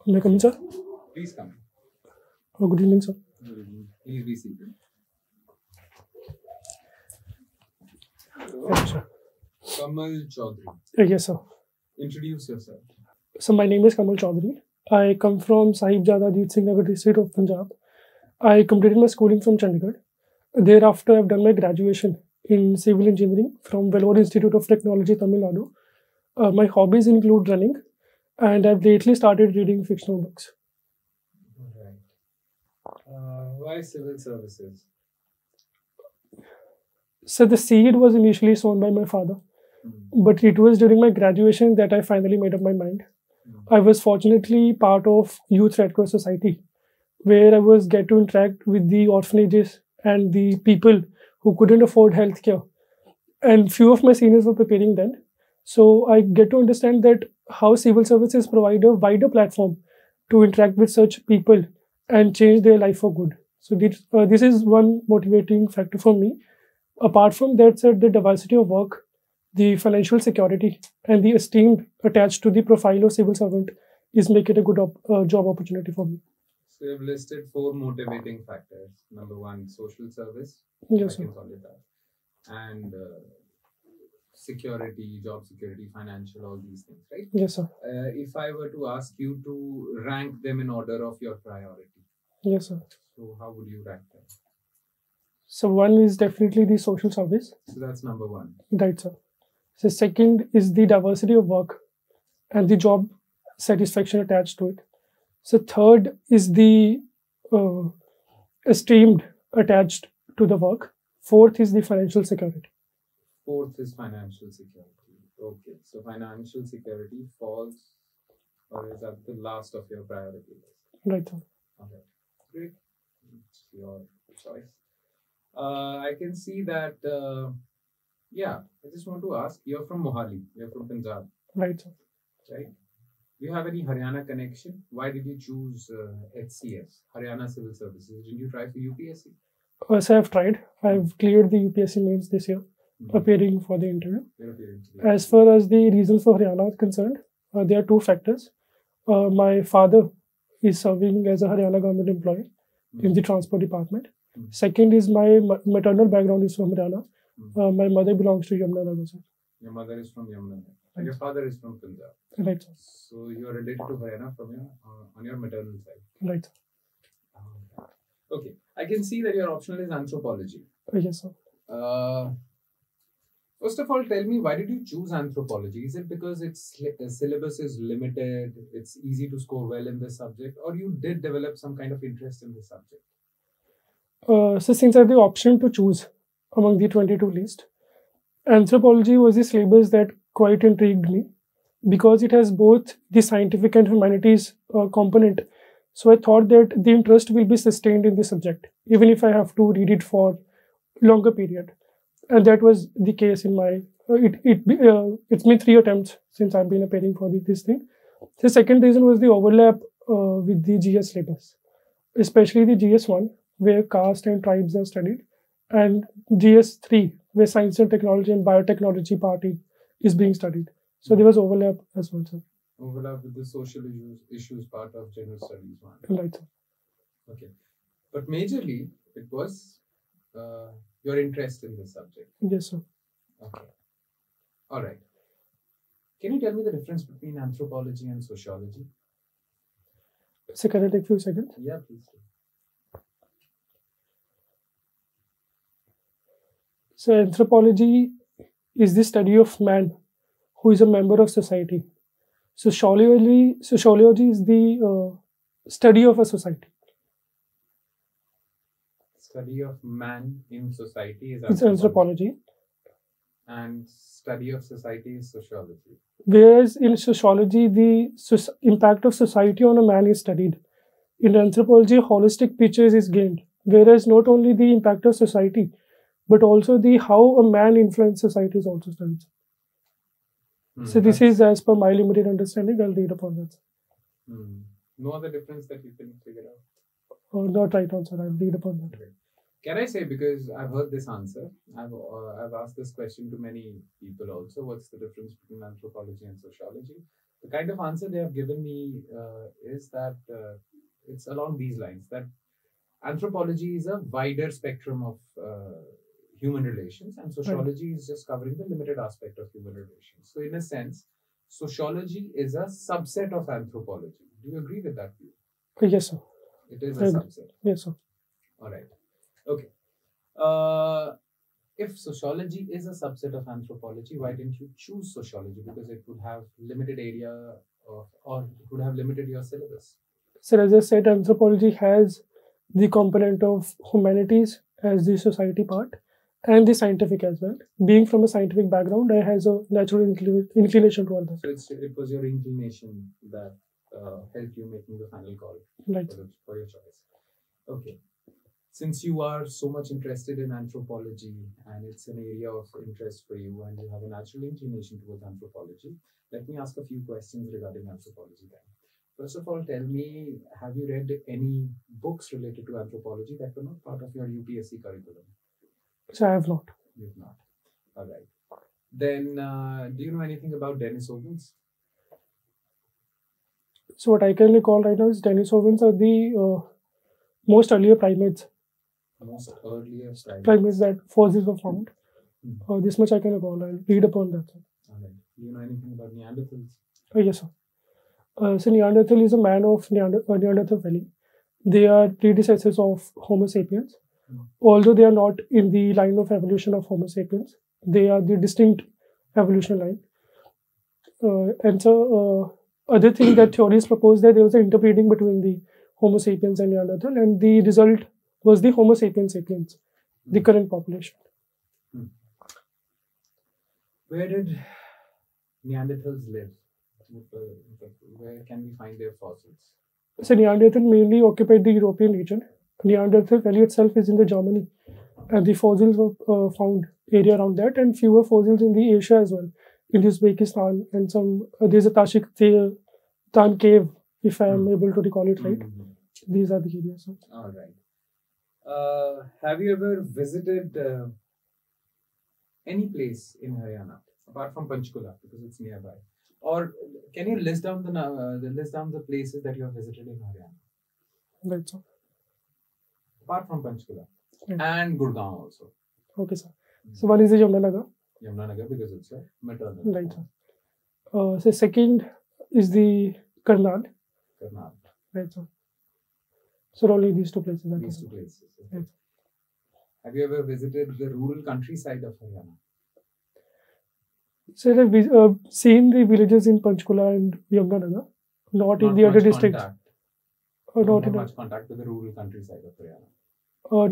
May I come in, sir? Please come in. Good evening, sir. Good evening. Please be seated. Yes, sir. Kamal Chaudhary. Yes, sir. Introduce yourself. So my name is Kamal Chaudhary. I come from Sahibzada Jeet Singh Nagar district of Punjab. I completed my schooling from Chandigarh. Thereafter, I've done my graduation in civil engineering from Vellore Institute of Technology, Tamil Nadu. My hobbies include running, and I've lately started reading fictional books. Right. Why civil services? So the seed was initially sown by my father, but it was during my graduation that I finally made up my mind. I was fortunately part of Youth Red Cross Society, where I was get to interact with the orphanages and the people who couldn't afford healthcare. And few of my seniors were preparing then. So I get to understand that how civil services provide a wider platform to interact with such people and change their life for good. So this is one motivating factor for me. Apart from that, sir, the diversity of work, the financial security, and the esteem attached to the profile of civil servant is make it a good job opportunity for me. So you've listed 4 motivating factors. Number 1, social service. Yes, I sir. can call it that. And security, job security, financial, all these things, right? Yes, sir. If I were to ask you to rank them in order of your priority, Yes, sir. so how would you rank them? So one is definitely the social service. So that's number 1. Right, sir. So second is the diversity of work and the job satisfaction attached to it. So third is the esteemed attached to the work. Fourth is the financial security. 4th is financial security. Okay, so financial security falls or is at the last of your priority list. Right, sir. Okay, great. It's your choice. I can see that. Yeah, I just want to ask. You're from Mohali. You're from Punjab, Right, sir. right? Do you have any Haryana connection? Why did you choose HCS, Haryana Civil Services? Did you try for UPSC? So I've tried. I've cleared the UPSC mains this year, appearing for the interview. As far as the reasons for Haryana are concerned, there are 2 factors. My father is serving as a Haryana government employee in the transport department. Second is my maternal background is from Haryana. My mother belongs to Yamuna, sir. Your mother is from Yamuna, and your father is from Punjab. Right, sir. So you are related to Haryana from your on your maternal side. Right, sir. Okay, I can see that your optional is anthropology. Yes, sir. First of all, tell me, why did you choose anthropology? Is it because its syllabus is limited, it's easy to score well in this subject, or you did develop some kind of interest in this subject? So since I have the option to choose among the 22 list, anthropology was the syllabus that quite intrigued me because it has both the scientific and humanities component. So I thought that the interest will be sustained in the subject, even if I have to read it for longer period. And that was the case in my. It's been 3 attempts since I've been appearing for this thing. The second reason was the overlap with the GS syllabus, especially the GS1, where caste and tribes are studied, and GS3, where science and technology and biotechnology party is being studied. So there was overlap as well, sir. Overlap with the social issues part of general studies one. Right, sir. Okay, but majorly it was your interest in this subject. Yes, sir. Okay. All right. Can you tell me the difference between anthropology and sociology? So can I take a few seconds? Yeah, please. So anthropology is the study of man who is a member of society. Sociology is the study of a society. Study of man in society is It's anthropology. And study of society is sociology. Whereas in sociology, the impact of society on a man is studied. In anthropology, holistic pictures is gained. Whereas not only the impact of society, but also the how a man influences society is also studied. So this is as per my limited understanding. I'll read upon that. No other difference that you can figure out? Not right now, sir. I'll read upon that. Okay. Can I say, because I've heard this answer, I've asked this question to many people also, what's the difference between anthropology and sociology? The kind of answer they have given me is that it's along these lines, that anthropology is a wider spectrum of human relations, and sociology is just covering the limited aspect of human relations. So in a sense, sociology is a subset of anthropology. Do you agree with that view? Yes, sir. It is a subset. Yes, sir. All right. Okay. If sociology is a subset of anthropology, why didn't you choose sociology? Because it would have limited area or it would have limited your syllabus. So as I said, anthropology has the component of humanities as the society part and the scientific as well. Being from a scientific background, I has a natural inclination toward that. So it was your inclination that helped you making the final call for your choice. Okay. Since you are so much interested in anthropology and it's an area of interest for you and you have a natural inclination towards anthropology, let me ask a few questions regarding anthropology then. First of all, tell me, have you read any books related to anthropology that were not part of your UPSC curriculum? So I have not. You've not. All right. Then, do you know anything about Denisovans? So what I can recall right now is Denisovans are the most earlier primates. Most earlier primates that fossils were found. This much I can recall. I'll read upon that. All right. Do you know anything about Neanderthals? Yes, sir. So Neanderthal is a man of Neanderthal Valley. They are predecessors of Homo sapiens. Although they are not in the line of evolution of Homo sapiens, they are the distinct evolution line. And so other thing that theories propose that there was an interbreeding between the Homo sapiens and Neanderthal, and the result was the Homo sapiens sapiens, the current population. Where did Neanderthals live? Where can we find their fossils? So Neanderthal mainly occupied the European region. Neanderthal Valley itself is in the Germany, and the fossils were found area around that, and fewer fossils in the Asia as well, in Uzbekistan, and some there's a Tashiktan cave, if I am able to recall it right. These are the areas. All right. Have you ever visited any place in Haryana apart from Panchkula, because it's nearby? Or can you list down the places that you have visited in Haryana? Right, sir. Apart from Panchkula and Gurgaon also. Okay, sir. So one is the Yamunanagar. Yamunanagar because it's a maternal. Right, sir. So second is the Karnal. Karnal. Right, sir. So only these two places. These two places. Okay. Right. Have you ever visited the rural countryside of Haryana? So I've seen the villages in Panchkula and Yamunanagar, not in the other districts. Not much contact with the rural countryside of Haryana.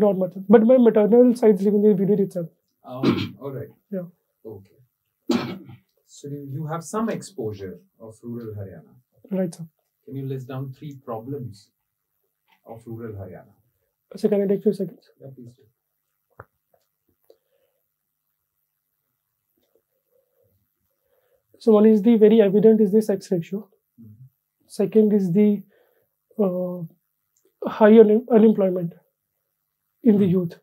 Not much. But my maternal side is in the village itself. Oh, all right. Yeah. Okay. So you have some exposure of rural Haryana. Right, sir. Can you list down 3 problems of rural Haryana? So can I take a few seconds? Yeah, please do. So one is the very evident is the sex ratio. Second is the high unemployment in the youth.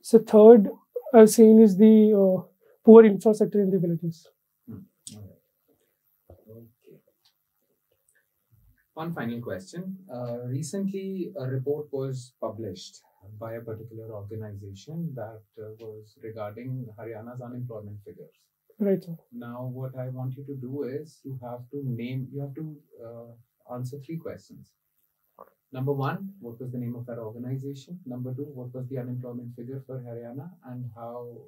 So third I've seen is the poor infrastructure in the villages. Okay. One final question. Recently a report was published by a particular organization that was regarding Haryana's unemployment figures. Right, sir. Now, what I want you to do is you have to answer 3 questions. Number 1, what was the name of that organization? Number 2, what was the unemployment figure for Haryana, and how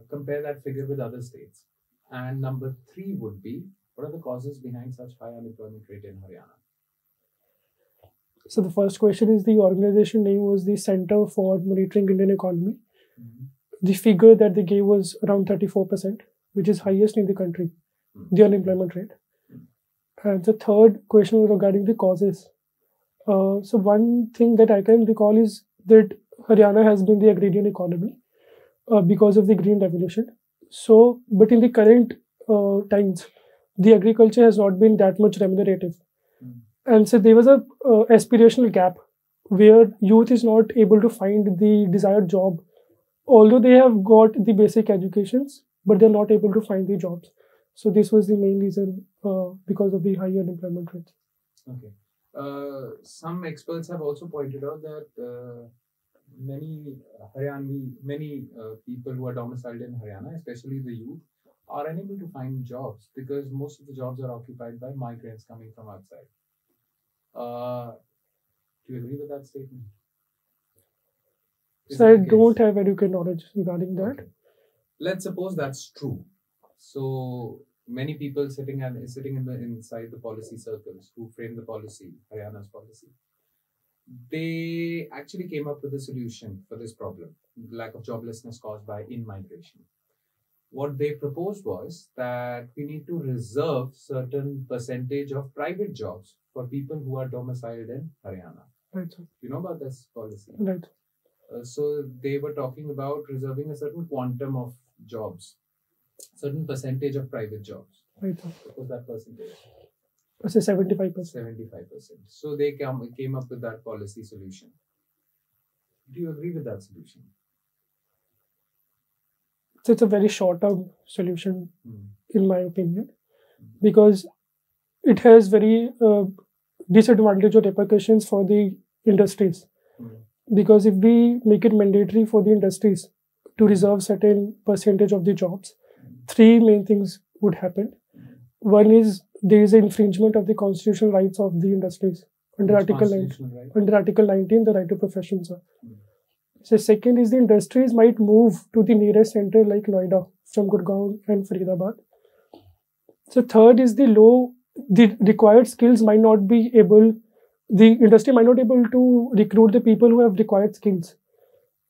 compare that figure with other states? And number 3 would be, what are the causes behind such high unemployment rate in Haryana? So the first question is the organization name was the Center for Monitoring Indian Economy. The figure that they gave was around 34%, which is highest in the country, the unemployment rate. And the third question was regarding the causes. So one thing that I can recall is that Haryana has been the agrarian economy because of the Green Revolution. So, but in the current times, the agriculture has not been that much remunerative. And so there was a aspirational gap where youth is not able to find the desired job. Although they have got the basic educations, but they're not able to find the jobs. So this was the main reason because of the high unemployment rate. Okay. Some experts have also pointed out that many people who are domiciled in Haryana, especially the youth, are unable to find jobs because most of the jobs are occupied by migrants coming from outside. Do you agree with that statement? So I don't have adequate knowledge regarding that. Okay. Let's suppose that's true. So many people sitting inside the policy circles who frame the policy, Haryana's policy, they actually came up with a solution for this problem, lack of joblessness caused by in-migration. What they proposed was that we need to reserve certain percentage of private jobs for people who are domiciled in Haryana. Right. You know about this policy? Right. So they were talking about reserving a certain quantum of jobs, certain percentage of private jobs. Right. What was that percentage? It's a 75%. 75%. So they came up with that policy solution. Do you agree with that solution? So it's a very short-term solution, in my opinion, because it has very disadvantage or repercussions for the industries. Because if we make it mandatory for the industries to reserve certain percentage of the jobs, three main things would happen. One is there is an infringement of the constitutional rights of the industries under Article 19, the right to professions. So second is the industries might move to the nearest center like Noida from Gurgaon and Faridabad. So third is the required skills might not be able, the industry might not be able to recruit the people who have required skills.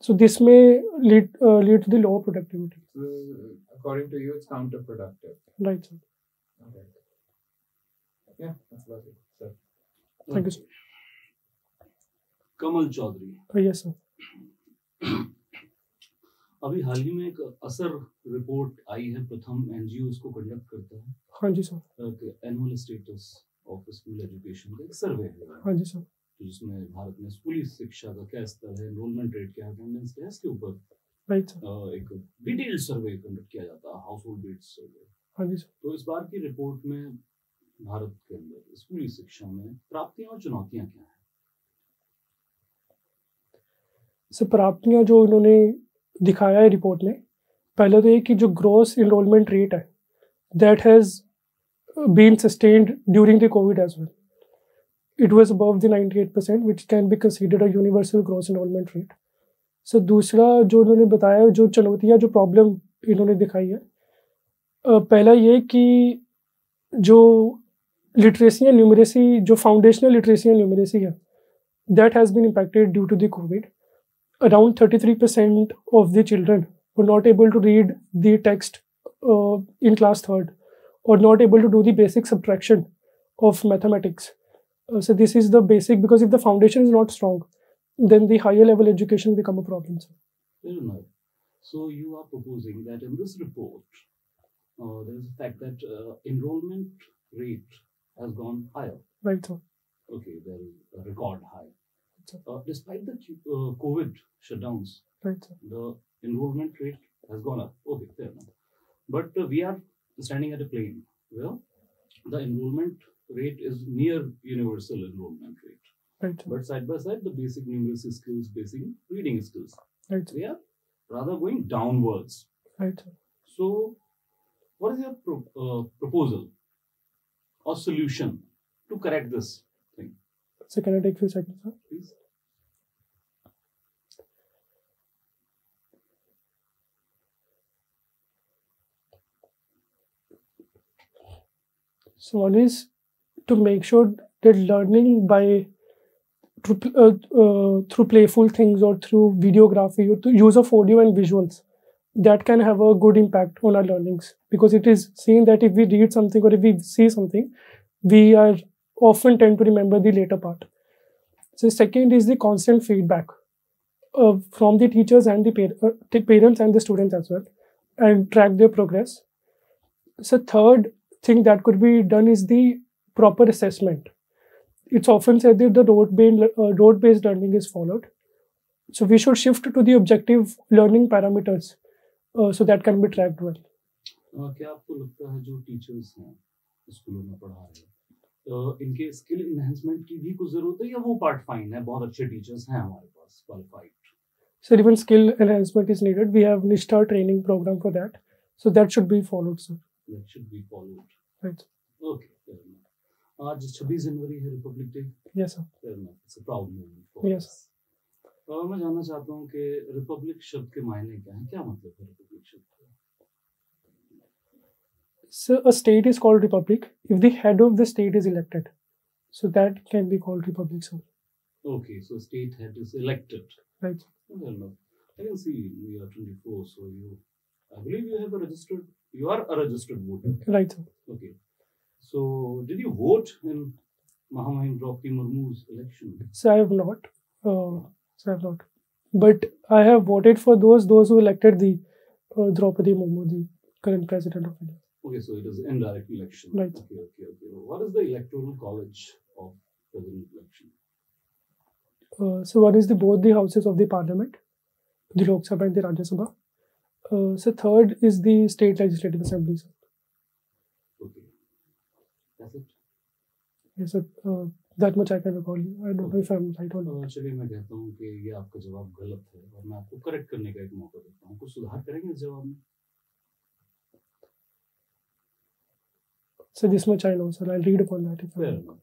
So this may lead to the lower productivity. According to you, it's counterproductive. Right, sir. Okay. Yeah, that's about it, sir. Thank you, sir. Kamal Chaudhary. Yes, sir. अभी हाल ही में एक असर report आई है, प्रथम NGO इसको conduct करता है. हाँ जी sir. Annual status of school education का एक सर्वे है. हाँ जी सर. जिसमें भारत में स्कूली शिक्षा का क्या स्तर है, एनरोलमेंट रेट क्या है, अटेंडेंस क्या है, इसके ऊपर राइट सर एक डिटेल्ड सर्वे कंडक्ट किया जाता है, हाउस होल्ड बेस्ड सर्वे. हाँ जी सर. तो इस बार की रिपोर्ट में भारत के अंदर स्कूली शिक्षा में प्राप्तियां और चुनौतियां क्या है? सर प्राप्तियां जो इन्होंने दिखाया है रिपोर्ट में, पहले तो ये कि जो ग्रॉस इनरोलमेंट रेट है that has been sustained during the COVID as well. It was above the 98%, which can be considered a universal gross enrollment rate. So दूसरा जो इन्होंने बताया, जो चुनौतियाँ, जो प्रॉब्लम इन्होंने दिखाई है, पहला ये कि जो लिटरेसी एंड न्यूमरेसी, जो फाउंडेशनल लिटरेसी एंड न्यूमरेसी है, that has been impacted due to the COVID. Around 33% of the children were not able to read the text in class 3rd, or not able to do the basic subtraction of mathematics. So this is the basic, because if the foundation is not strong, then the higher level education become a problem. Fair enough. So you are proposing that in this report, there is a fact that enrollment rate has gone higher. Right, sir. Okay, there is a record high. Despite the COVID shutdowns, right, sir, the enrollment rate has gone up. Okay, fair enough. But we are standing at a plane where the enrollment rate is near universal enrollment rate. Right, sir. But side by side, the basic numeracy skills, basic reading skills, right, sir, they are rather going downwards. Right, sir. So, what is your proposal or solution to correct this thing? So can I take a few seconds, sir? Please. So one is to make sure that learning by through playful things or through videography or through use of audio and visuals, that can have a good impact on our learnings, because it is seen that if we read something or if we see something, we are often tend to remember the later part. So second is the constant feedback from the teachers and the parents and the students as well, and track their progress. So third thing that could be done is the proper assessment. It's often said that the road-based learning is followed. So we should shift to the objective learning parameters so that can be tracked well. क्या आपको लगता है जो teachers हैं स्कूलों में पढ़ा रहे हैं इनके स्किल इनहेंसमेंट की भी कुछ जरूरत है या वो पार्ट फाइन है, बहुत अच्छे टीचर्स हैं हमारे पास qualified? Sir, even skill enhancement is needed. We have NISTA training program for that. So that should be followed, sir. That should be followed. Right. Okay. Fair enough. आज 26 जनवरी है Republic day. Yes, sir. Fair enough. It's a proud moment for yes. us. मैं जानना चाहता हूँ कि Republic शब्द के मायने क्या हैं, क्या मतलब है रिपब्लिक शब्द का? So a state is called republic if the head of the state is elected. So that can be called republic, sir. Okay, so state head is elected. Right. Well, I can see you are 24, so I believe you are a registered voter. Right, sir. Okay. So did you vote in Mahamahim Draupadi Murmu's election? So I have not. But I have voted for those who elected the Draupadi Murmu, the current president of India. Okay, so it is indirect election. Right. Okay. What is the electoral college of president election? So one is both the houses of the parliament, the Lok Sabha and the Rajya Sabha. So third is the state legislative assembly. Okay. That's it? Yes, sir. That much I can recall. I don't know if I'm right or not. चलिए मैं कहता हूँ कि ये आपका जवाब गलत है और मैं आपको करेक्ट करने का एक मौका देता हूँ. कुछ सुधार करेंगे इस जवाब में? So this much I know, sir. I'll read upon that. Fair enough.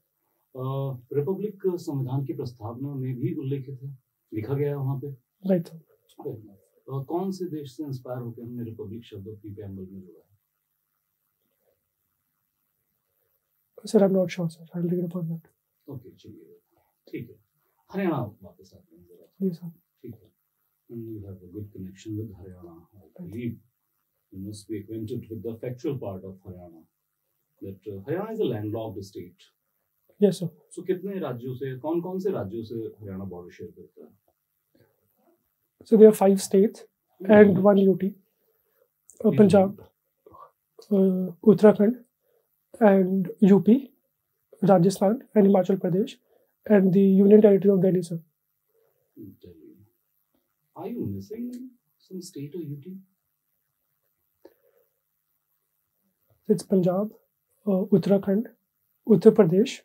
Republic संविधान की प्रस्तावना में भी उल्लेखित है, लिखा गया है वहाँ पे. राइट. कौन से देश से इंस्पायर होकर हमने रिपब्लिक शब्द अपनी प्रेम्बल में जोड़ा है? Sir, I'm not sure, sir. I'll read upon that. Okay, चलिए, ठीक है. हरियाणा वापस आते हैं जरा. Yes, sir. ठीक है. And you have a good connection with Haryana. I believe you must be acquainted with the factual part of Haryana. That Haryana is a landlocked state. Yes, sir. So कितने राज्यों से, कौन-कौन से राज्यों से Haryana border share करता है? So there are 5 states and 1 UT. Punjab, Uttarakhand, and UP, Rajasthan, and Himachal Pradesh, and the Union Territory of Delhi, sir. Delhi. Are you missing some state or UT? It's Punjab, Uttarakhand, Uttar Pradesh,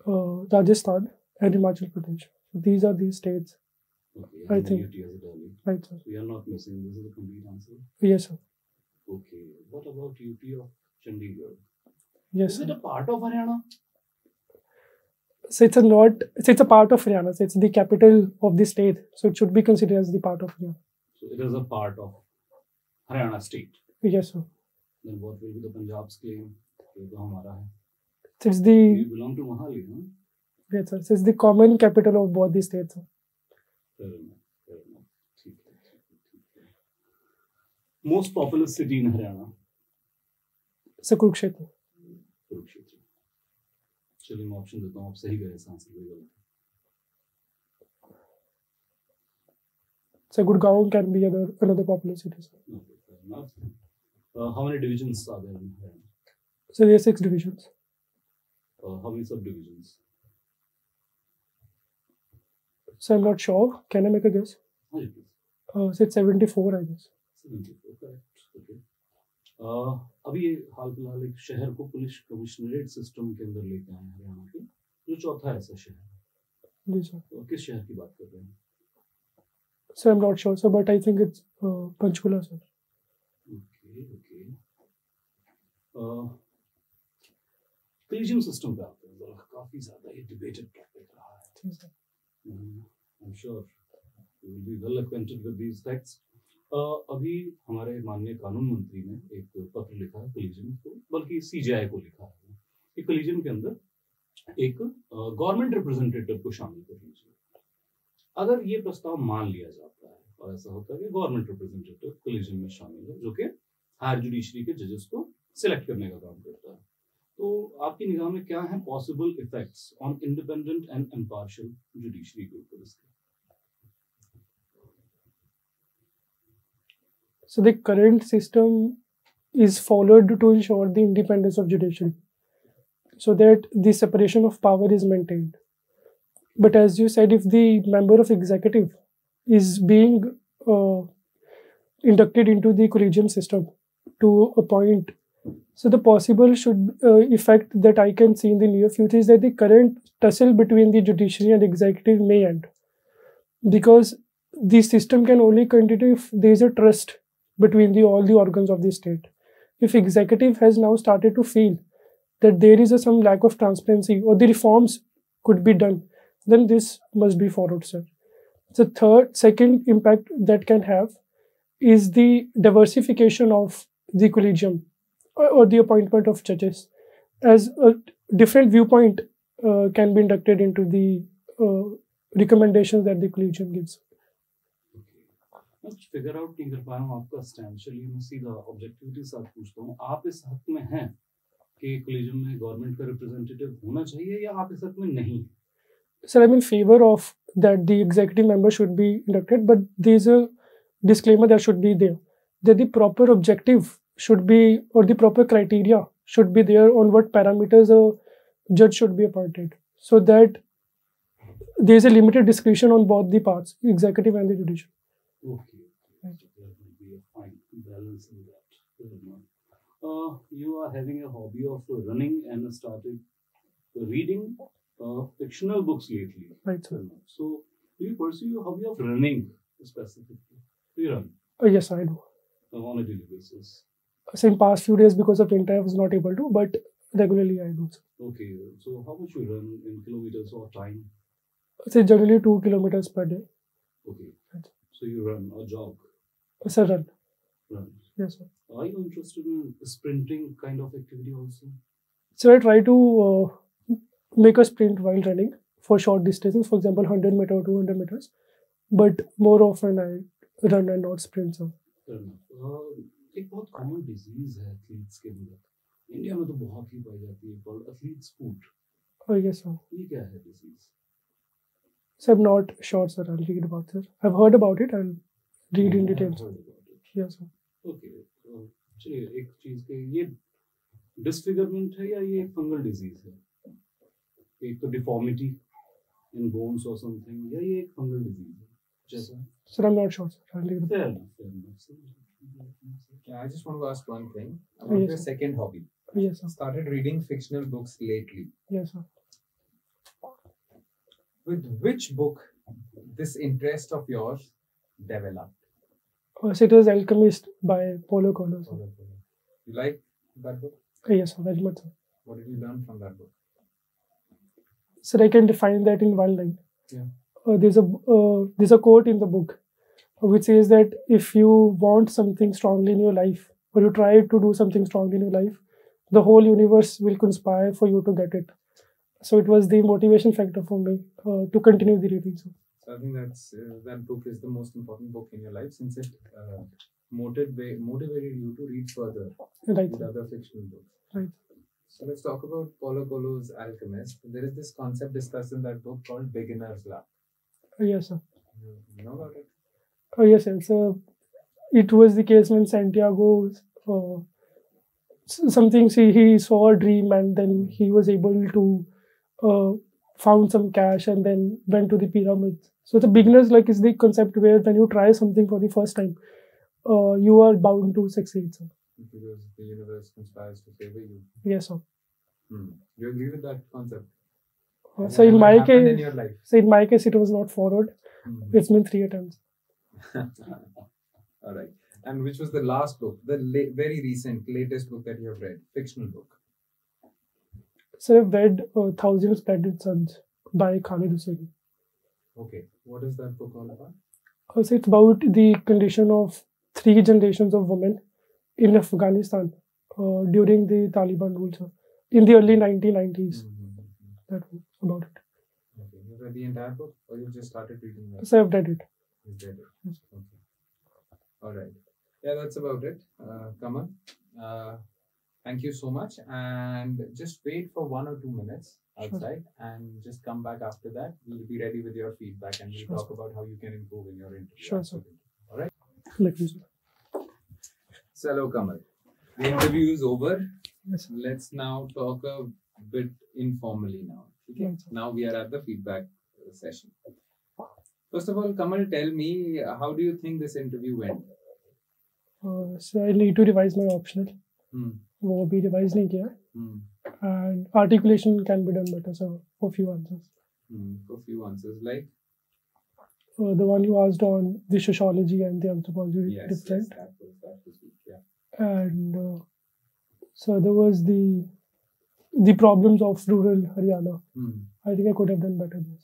Rajasthan, and Himachal Pradesh. So these are the states. Okay, I think. UT as a Delhi. Right, sir. So you are not missing. This is the complete answer. Yes, sir. Okay. What about UT of Chandigarh? Yes, Is sir. it a part of Haryana? So it's a part of Haryana. So it's the capital of the state. So it should be considered as the part of Haryana. So it is a part of Haryana state. Yes, sir. Then what will be the Punjab's claim? ये तो हमारा है. So it's the You belong to Mohali, no? yes, sir. So it's the common capital of both the states, sir. Fair enough. ठीक है. Most populous city in Haryana? So Kurukshetra. Kurukshetra. चलिए मैं option देता हूँ, आप सही गए, आंसर भी गलत है. So Gurgaon can be another populous city, sir. Okay, fair enough. How many divisions are there in Haryana? So there are 6 divisions. How many subdivisions? So I'm not sure. Can I make a guess? हाँ जी please. So it's 74, I guess. 74, correct. Okay. अभी हाल फिलहाल एक शहर को police commissionerate system के अंदर लेके आए हैं हरियाणा के, जो चौथा ऐसा शहर है. जी सर. तो किस शहर की बात कर रहे हैं? So I'm not sure, sir, but I think it's Panchkula, sir. Okay. Collegium system पे आते हैं जरा, काफी ज्यादा ये डिबेटेड टॉपिक रहा है. जी sir. I'm sure you will be well acquainted with these facts. अभी हमारे माननीय कानून मंत्री ने एक पत्र लिखा है कॉलेजियम को, बल्कि सीजीआई को लिखा है कि कॉलेजियम के अंदर एक गवर्नमेंट रिप्रेजेंटेटिव को शामिल कर लीजिए. अगर ये प्रस्ताव मान लिया जाता है और ऐसा होता है कि गवर्नमेंट रिप्रेजेंटेटिव कॉलेजियम में शामिल है, जो कि हायर जुडिशरी के जजेस को सिलेक्ट करने का काम करता है, तो आपकी निगाह में क्या है possible effects on independent and impartial judiciary के ऊपर इसके? So the current system is followed to ensure the independence of judiciary, so that the separation of power is maintained. But as you said, if the member of executive is being inducted into the collegium system, to a point. So the possible effect that I can see in the near future is that the current tussle between the judiciary and executive may end, because the system can only continue if there is a trust between all the organs of the state. If executive has now started to feel that there is some lack of transparency or the reforms could be done, then this must be followed, sir. The second impact that can have is the diversification of the collegium or the appointment of judges, as a different viewpoint can be inducted into the recommendations that the collegium gives. Let's figure out नहीं कर पाया हूँ आपका stand. चलिए मैं सीधा objectivity साथ पूछता हूँ. आप इस हक में हैं कि कॉलेजियम में गवर्नमेंट का रिप्रेजेंटेटिव होना चाहिए, या आप इस हक में नहीं? Sir, I'm in favor of that the executive member should be inducted, but there's a disclaimer that should be there, that the proper objective should be, or the proper criteria should be there on what parameters a judge should be appointed, so that there's a limited discretion on both the parts, executive and the judicial. Okay. There will be a fine balance in that. You are having a hobby of running and started reading fictional books lately. Right, sir. So, do you pursue your hobby of running specifically? Do you run? Yes, I do. On a daily basis? So in past few days, because of winter, I was not able to, but regularly I do. Sir. Okay. So, how much you run in kilometers or time? So generally 2 kilometers per day. Okay. So you run or jog? Sir, run. Run. Yes, sir. Are you interested in sprinting kind of activity also? So I try to make a sprint while running for short distances, for example 100 meters or 200 meters, but more often I run and not sprint. So. एक बहुत common disease है athletes के अंदर, India में तो बहुत ही पाई जाती है, called athletes foot. Yes, sir. ये क्या है disease? So I'm not sure, sir. I'll read about it. I've heard about it. I'll read in detail. Yes, sir. Okay. चलिए एक चीज के, ये डिसफिगरमेंट है या ये फंगल डिजीज है? एक तो डिफॉर्मिटी इन बोन्स और समथिंग, या ये एक फंगल डिजीज है जैसा? Sir, I'm not sure, sir. I'll read about it. Fair enough. Yeah, I just want to ask one thing about your second hobby. Yes, sir. Started reading fictional books lately. Yes, sir. With which book this interest of yours developed? So it was Alchemist by Paulo Coelho. Sir. You like that book? Yes, sir. Very much, sir. What did you learn from that book? So I can define that in one line. Yeah. There's a quote in the book which says that if you want something strongly in your life, or you try to do something strongly in your life, the whole universe will conspire for you to get it. So it was the motivation factor for me to continue the reading. So I think that book is the most important book in your life, since it motivated you to read further with other fictional books. Right. So let's talk about Paulo Coelho's Alchemist. There is this concept discussed in that book called beginner's luck. Yes, sir. You know about it? Yes, sir. So it was the case when Santiago he saw a dream, and then he was able to found some cash and then went to the pyramids. So the beginner's luck is the concept where when you try something for the first time, you are bound to succeed, sir. Because the universe conspires to favor you. Yes, sir. You agree with that concept? So in my case, in your life? So in my case, it was not followed. It's been 3 attempts. All right. And which was the last book, the very latest book that you have read, fictional book? So I've read 1,000 Splendid Suns by Khalid Hosseini. Okay. What is that book all about? So it's about the condition of 3 generations of women in Afghanistan during the Taliban rule, sir, in the early 1990s. That was about it. Okay. You read the entire book, or you just started reading it? So I've read it. You read it. Okay. All right. Yeah, that's about it. Kamal, thank you so much. And just wait for 1 or 2 minutes outside, and just come back after that. We'll be ready with your feedback, and we'll talk about how you can improve in your interview. Sure, sir. All right. So hello, Kamal. The interview is over. Yes. Let's now talk a bit informally now. Okay? Yes. Now we are at the feedback session. First of all, Kamal, tell me, how do you think this interview went? So I need to revise my optional. वो भी revise नहीं किया. And articulation can be done better. So for few answers. For few answers, like the one you asked on the sociology and the anthropology different. Yes, that was weak, yeah. And so there was the problems of rural Haryana. I think I could have done better there.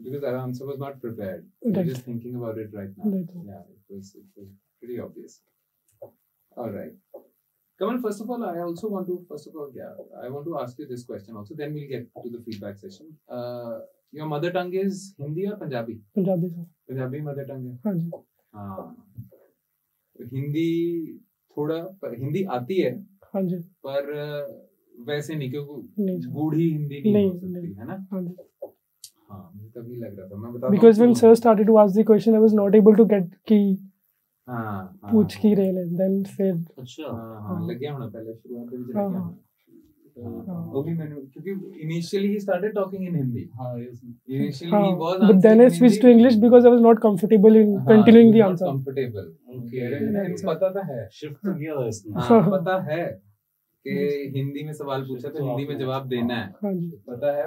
Because that answer was not prepared. You're just thinking about it right now. Yeah, it was pretty obvious. All right. Kamal, first of all, I want to ask you this question also. Then we'll get to the feedback session. Your mother tongue is Hindi or Punjabi? Punjabi, sir. Punjabi mother tongue हाँ जी. हिंदी आती है. हाँ जी. पर वैसे नहीं, क्योंकि गूढ़ी हिंदी नहीं हो सकती है ना. हाँ जी. हाँ, मुझे तभी लग रहा था. मैं बता. Because when sir started to ask the question, I was not able to get कि पूछ की रहे हैं. Then फिर लग गया होना पहले शुरुआत में लग गया. वो भी मैंने, क्योंकि initially he started talking in Hindi. Initially he was. But then I switched to English because I was not comfortable in continuing the answer. Comfortable. Okay. पता था है. शिफ्ट तो किया था इसने. पता है कि हिंदी में सवाल पूछा तो हिंदी में जवाब देना है. हाँ जी. पता है,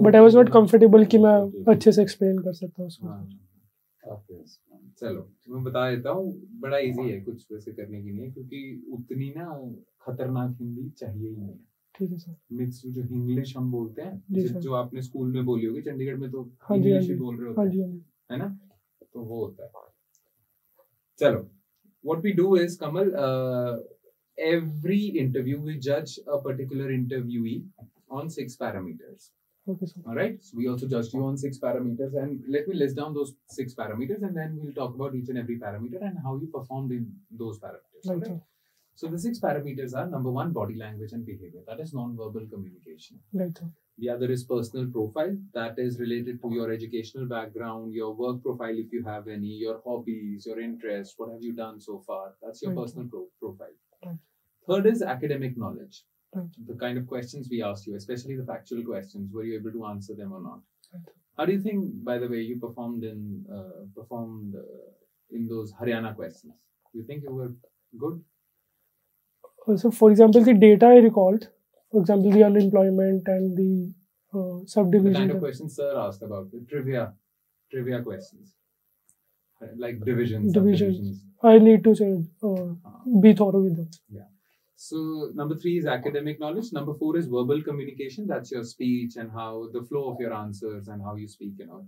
but I was not comfortable कि मैं अच्छे से explain कर सकता हूँ उसको. चलो मैं बता देता हूँ. बड़ा इजी है, कुछ वैसे करने की नहीं है, क्योंकि उतनी ना खतरनाक हिंदी चाहिए ही नहीं है. ठीक है सर. मिक्स जो इंग्लिश हम बोलते हैं, जो आपने स्कूल में बोली होगी, चंडीगढ़ में तो हाँ जी, इंग्लिश ही बोल रहे होते हैं, है ना. तो वो होता है. चलो, what we do is, Kamal, every interview we judge a particular interviewee on 6 parameters. Okay, sir. All right. So we also judged you on 6 parameters, and let me list down those 6 parameters, and then we'll talk about each and every parameter and how you performed in those parameters. Right, right? So the 6 parameters are: number 1, body language and behavior. That is non-verbal communication. Right, sir. The other is personal profile. That is related to your educational background, your work profile if you have any, your hobbies, your interests, what have you done so far. That's your personal profile. Right. Third is academic knowledge. Right. The kind of questions we asked you, especially the factual questions, were you able to answer them or not? Right. How do you think, by the way, you performed in those Haryana questions? Do you think you were good? So, for example, the data I recalled, for example, the unemployment and the subdivision. The kind of questions sir asked about, the trivia questions, like divisions. I need to be thorough with them. Yeah. So number 3 is academic knowledge. Number 4 is verbal communication. That's your speech and how the flow of your answers and how you speak and all.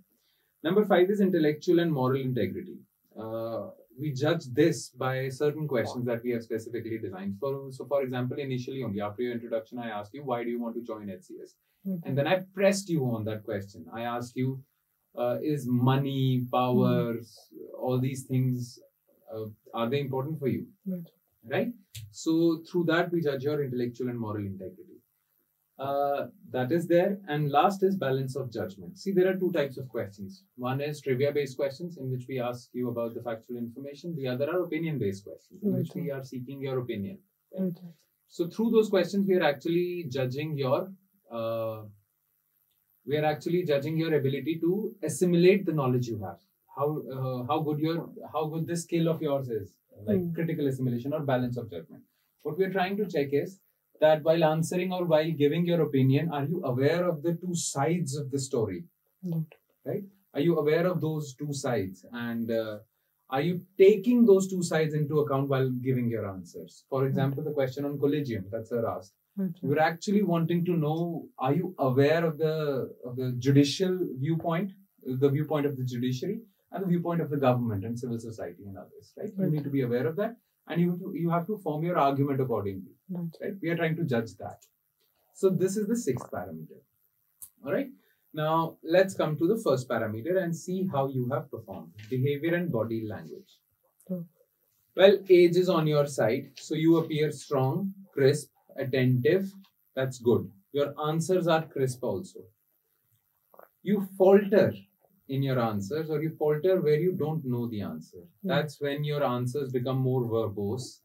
Number 5 is intellectual and moral integrity. We judge this by certain questions that we have specifically designed. So for example, initially only after your introduction, I asked you, why do you want to join HCS? And then I pressed you on that question. I asked you, is money, powers, all these things, are they important for you? Right? So through that, we judge your intellectual and moral integrity. That is there. And last is balance of judgment. See, there are 2 types of questions. One is trivia-based questions, in which we ask you about the factual information. The other are opinion-based questions, in which we are seeking your opinion. Right? So through those questions, we are actually judging your ability to assimilate the knowledge you have. How good this skill of yours is, like critical assimilation or balance of judgment. What we are trying to check is that while answering or while giving your opinion, are you aware of the 2 sides of the story? Right? Are you aware of those 2 sides? And are you taking those 2 sides into account while giving your answers? For example, the question on collegium that sir asked. We're actually wanting to know, are you aware of the judicial viewpoint, the viewpoint of the judiciary, and the viewpoint of the government and civil society and others, right? You need to be aware of that, and you have to form your argument accordingly, right? We are trying to judge that. So this is the 6th parameter. All right. Now let's come to the first parameter and see how you have performed. Behavior and body language. Well, age is on your side, so you appear strong, crisp, attentive. That's good. Your answers are crisp also. You falter in your answers, or you falter where you don't know the answer. That's when your answers become more verbose.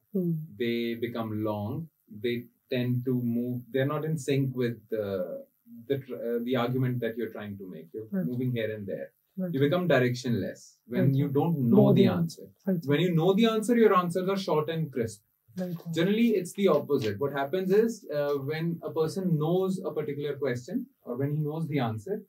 They become long. They tend to move. They're not in sync with the argument that you're trying to make. You're moving here and there. Right. You become directionless when Right. you don't know the answer. Right. When you know the answer, your answers are short and crisp. Right. Generally, it's the opposite. What happens is when a person knows a particular question or when he knows the answer,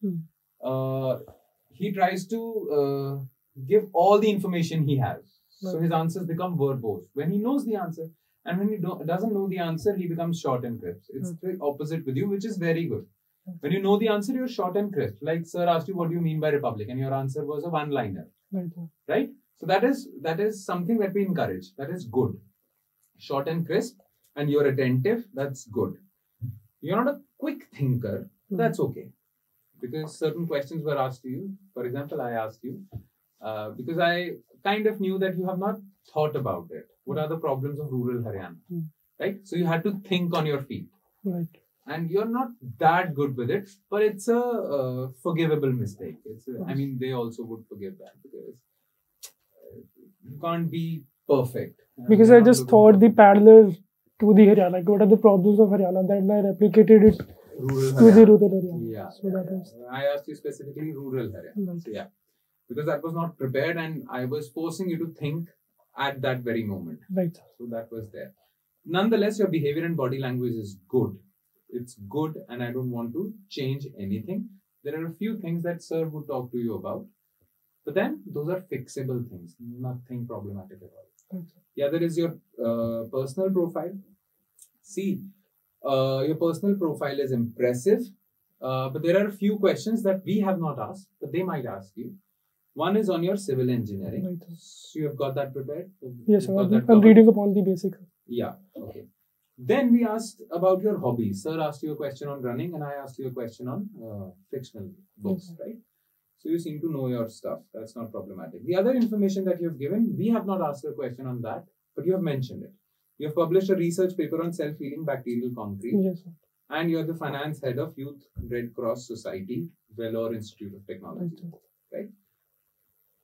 he tries to give all the information he has. So his answers become verbose. When he knows the answer, and when he doesn't know the answer, he becomes short and crisp. It's the opposite with you, which is very good. When you know the answer, you're short and crisp. Like sir asked you, what do you mean by republic? And your answer was a one-liner. Right? So that is something that we encourage. That is good. Short and crisp, and you're attentive. That's good. You're not a quick thinker. That's okay. Because certain questions were asked to you. For example, I asked you, because I kind of knew that you have not thought about it. What are the problems of rural Haryana? Right? So you had to think on your feet. Right. And you're not that good with it, but it's a forgivable mistake. I mean, they also would forgive that because you can't be perfect. Because I just thought the parallel to the Haryana, like what are the problems of Haryana, then I replicated it to the rural Haryana. Yeah. So that was. I asked you specifically rural Haryana. Right. So, yeah. Because that was not prepared and I was forcing you to think at that very moment. Right. So that was there. Nonetheless, your behavior and body language is good. It's good and I don't want to change anything. There are a few things that sir would talk to you about. But then those are fixable things. Nothing problematic at all. Right. Yeah, there is your personal profile. See, your personal profile is impressive. But there are a few questions that we have not asked, but they might ask you. One is on your civil engineering. Right. So you have got that prepared? Yes, I'm reading upon the basics. Yeah, okay. Then we asked about your hobbies. Sir asked you a question on running and I asked you a question on fictional books, right? So you seem to know your stuff. That's not problematic. The other information that you have given, we have not asked a question on that, but you have mentioned it. You have published a research paper on self-healing bacterial concrete. Yes, sir. And you are the finance head of Youth Red Cross Society, Vellore Institute of Technology, right?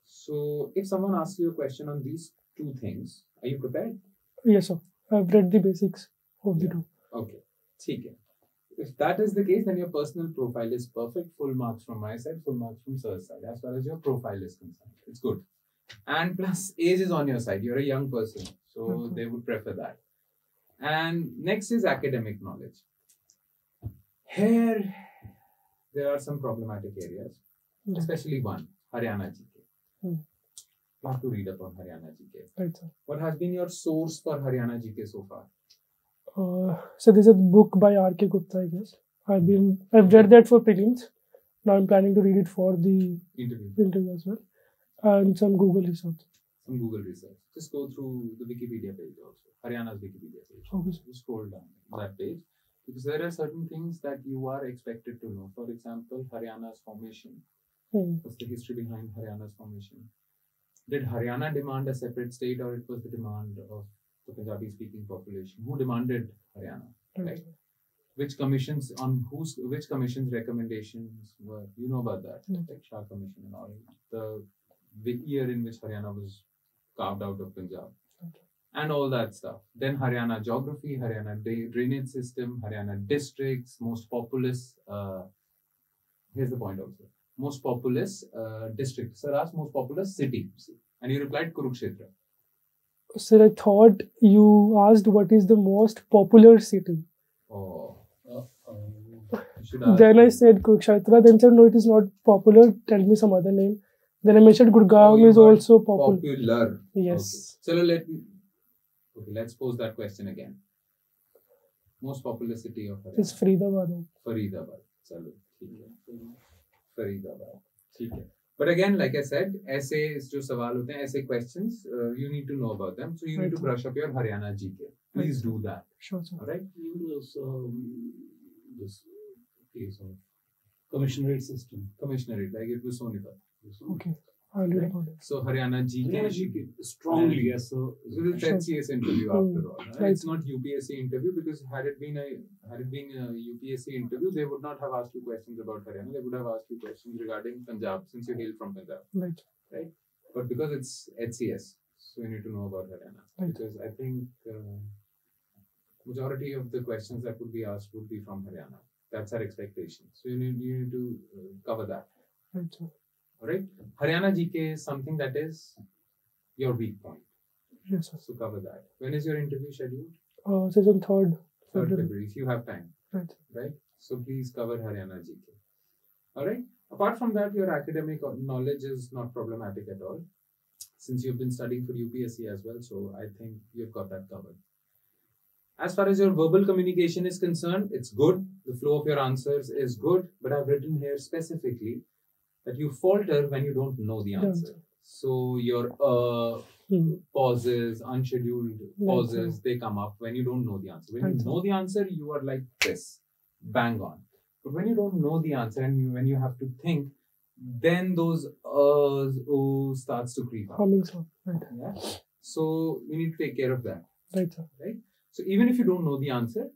So if someone asks you a question on these two things, are you prepared? Yes, sir. I've read the basics of the two. Okay. Okay. If that is the case, then your personal profile is perfect. Full marks from my side, full marks from sir's side. As far as your profile is concerned, it's good. And plus, age is on your side. You're a young person, so they would prefer that. And next is academic knowledge. Here, there are some problematic areas, especially one, Haryana GK. You have to read up on Haryana GK. Right, sir. What has been your source for Haryana GK so far? So there's a book by R.K. Gupta, I guess. I've read that for prelims. Now I'm planning to read it for the interview as well. And some Google research. Some Google research. Just go through the Wikipedia page also. Haryana's Wikipedia page. Okay. Just scroll down that page. Because there are certain things that you are expected to know. For example, Haryana's formation. What's the history behind Haryana's formation? Did Haryana demand a separate state or it was the demand of the Punjabi-speaking population? Who demanded Haryana? Right? Which commission's recommendations were? You know about that, like Shah Commission and all. The year in which Haryana was carved out of Punjab. And all that stuff. Then Haryana geography, Haryana drainage system, Haryana districts, most populous. Here's the point also. Most populous district. Sir asked most populous city. And you replied Kurukshetra. Sir, I thought you asked what is the most popular city. Oh. Then I said Kurukshetra. Then said no, it is not popular. Tell me some other name. Then I mentioned Gurgaon is also popular. Yes. Okay. So let's pose that question again. Most populous city of Haryana. It's Faridabad. Faridabad. Chalo, Faridabad. Okay. But again, like I said, essays, jo sawal hote hain, essay questions, you need to know about them. So you need to brush up your Haryana GK. Please do that. Sure, sir. All right? This case of commissionerate system. Commissionerate, like it was Sonipat. Okay. I'll read about it. So Haryana GK strongly, yes. So it's HCS interview after all. Right? It's not UPSC interview because had it been a UPSC interview, they would not have asked you questions about Haryana. They would have asked you questions regarding Punjab since you hail from Punjab. Right? But because it's HCS, so you need to know about Haryana. Because I think majority of the questions that would be asked would be from Haryana. That's our expectation. So you need to cover that. Right, sir. Alright? Haryana GK is something that is your weak point. Yes, sir. So cover that. When is your interview scheduled? It is on 3rd 3rd February. February, if you have time. Right. So please cover Haryana GK. Alright? Apart from that, your academic knowledge is not problematic at all. Since you've been studying for UPSC as well, so I think you've got that covered. As far as your verbal communication is concerned, it's good. The flow of your answers is good, but I've written here specifically that you falter when you don't know the answer. So your pauses, unscheduled pauses, they come up when you don't know the answer. When you know the answer, you are like this, bang on. But when you don't know the answer and when you have to think, then those starts to creep up. Right. Yeah? So we need to take care of that. Right, sir. Right? So even if you don't know the answer,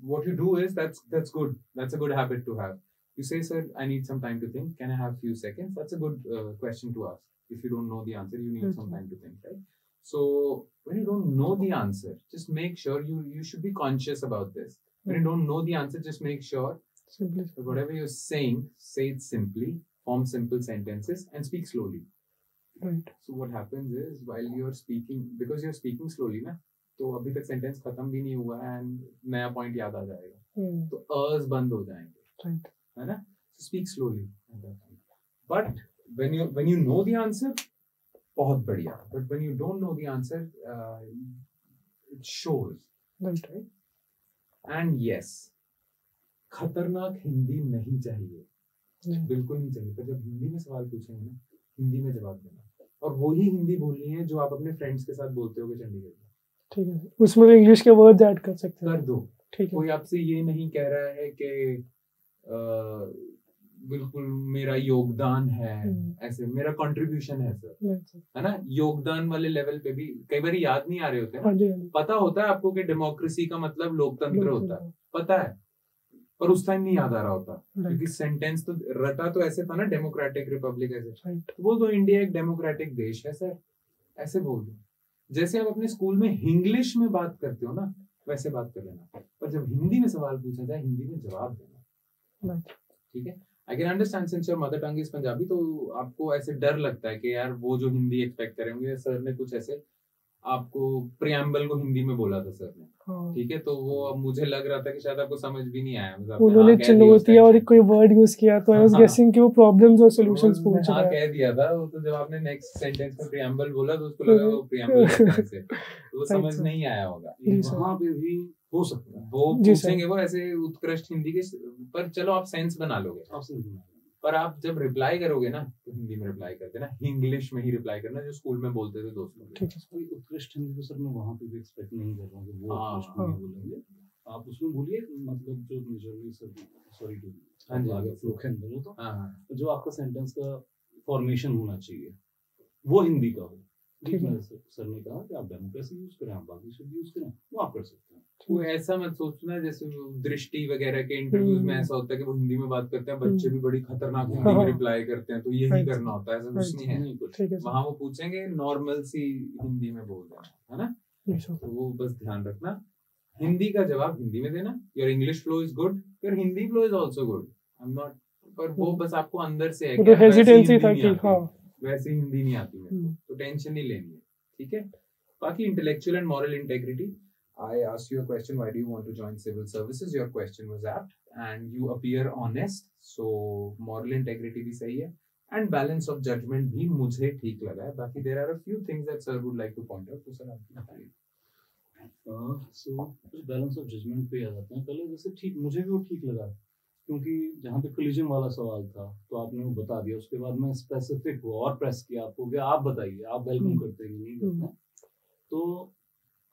what you do is that's good. That's a good habit to have. You say, sir, I need some time to think. Can I have a few seconds? That's a good question to ask. If you don't know the answer, you need some time to think, right? So when you don't know the answer, just make sure you should be conscious about this. When you don't know the answer, just make sure that whatever you're saying, say it simply, form simple sentences, and speak slowly. Right. So what happens is while you're speaking, because you're speaking slowly, ना, तो अभी तक sentence खत्म भी नहीं हुआ है and नया पॉइंट याद आ जाएगा, तो अस बंद हो जाएंगे, है ना? So speak slowly. But when you know the answer, बहुत बढ़िया. But when you don't know the answer, it shows. Right. And yes, खतरनाक हिंदी नहीं चाहिए, बिल्कुल नहीं चाहिए. पर जब हिंदी में सवाल पूछेंगे ना, हिंदी में जवाब देना, और वही हिंदी बोलनी है जो आप अपने फ्रेंड्स के साथ बोलते होगे चंडीगढ़ में. ठीक है, उसमें इंग्लिश के वर्ड ऐड कर सकते हैं. कर दो. ठीक है. कोई आपसे ये नहीं कह रहा है कि बिल्कुल मेरा योगदान है, ऐसे मेरा कंट्रीब्यूशन है सर, है ना? योगदान वाले लेवल पे भी कई बार याद नहीं आ रहे होते हैं. पता होता है आपको कि डेमोक्रेसी का मतलब लोकतंत्र होता है, पता है, पर उस टाइम नहीं याद आ रहा होता, क्योंकि सेंटेंस तो रटा तो ऐसे था ना, डेमोक्रेटिक रिपब्लिक ऐसे. बोल दो इंडिया एक डेमोक्रेटिक देश है सर, ऐसे बोल दो. जैसे आप अपने स्कूल में इंग्लिश में बात करते हो ना, वैसे बात कर लेना. पर जब हिंदी में सवाल पूछा जाए, हिंदी में जवाब देना. ठीक है? I can understand since your mother tongue is Punjabi, तो आपको ऐसे डर लगता है कि यार वो जो हिंदी एक्सपेक्ट करेंगे, सर ने कुछ ऐसे आपको प्रियम्बल को हिंदी में बोला था सर ने. ठीक है, तो वो अब मुझे लग रहा था कि शायद आपको समझ भी नहीं आया. उन्होंने चुनौतियां और कोई वर्ड यूज किया, तो आई वाज गेसिंग कि वो प्रॉब्लम्स और सॉल्यूशंस पूछ रहा है. कह दिया था तो जब आपने नेक्स्ट सेंटेंस में प्रियम्बल बोला तो उसको लगा वो प्रियम्बल से तो वो समझ नहीं आया होगा. वहां पे भी हो सकता है वो पूछेंगे वो ऐसे उत्कृष्ट हिंदी के, पर चलो आप सेंस बना लोगे. पर आप जब रिप्लाई करोगे ना, तो हिंदी में रिप्लाई करते ना, इंग्लिश में ही रिप्लाई करना जो स्कूल में बोलते थे दोस्तों. कोई उत्कृष्ट हिंदी तो सर मैं वहां पे भी एक्सपेक्ट नहीं कर रहा हूँ कि वो उत्कृष्ट हिंदी बोलेंगे. आप उसमें बोलिए, मतलब जो मेजरली सर, सॉरी टू आगे फ्लो के अंदर हो, तो जो आपका सेंटेंस का फॉर्मेशन होना चाहिए वो हिंदी का हो. ठीक है, सर ने कहा कि आप डेमोक्रेसी यूज करें, आप बाकी शब्द यूज करें, वो आप कर सकते हैं. वो ऐसा मत सोचना जैसे दृष्टि वगैरह के इंटरव्यूज में ऐसा होता है कि वो हिंदी में बात करते हैं, बच्चे भी बड़ी खतरनाक हिंदी में रिप्लाई करते हैं, तो यही करना होता है. ऐसा कुछ नहीं है. वहाँ वो पूछेंगे नॉर्मल सी हिंदी में बोल देना, है ना? तो वो बस ध्यान रखना, हिंदी का जवाब हिंदी में देना. Your English flow is good, your Hindi flow is also good. I am not, पर वो बस आपको अंदर से है, हेजिटेंसी था कि वैसे हिंदी नहीं आती मेरे को, तो टेंशन नहीं लेनी है. ठीक है. बाकी intellectual and moral integrity, I asked you a question, why do you want to join civil services? Your question was apt and you appear honest, so moral integrity भी सही है, and balance of judgment भी मुझे ठीक लगा है. बाकी there are a few things that sir would like to point out, तो सर आप बताइए. So balance of judgment पे आ जाते हैं. पहले जैसे ठीक, मुझे भी वो ठीक लगा, क्योंकि जहाँ पे कोलिजन वाला सवाल था तो आपने वो बता दिया. उसके बाद मैं स्पेसिफिक हुआ और प्रेस किया आपको कि आप बताइए, आप वेलकम करते हैं कि नहीं करते. तो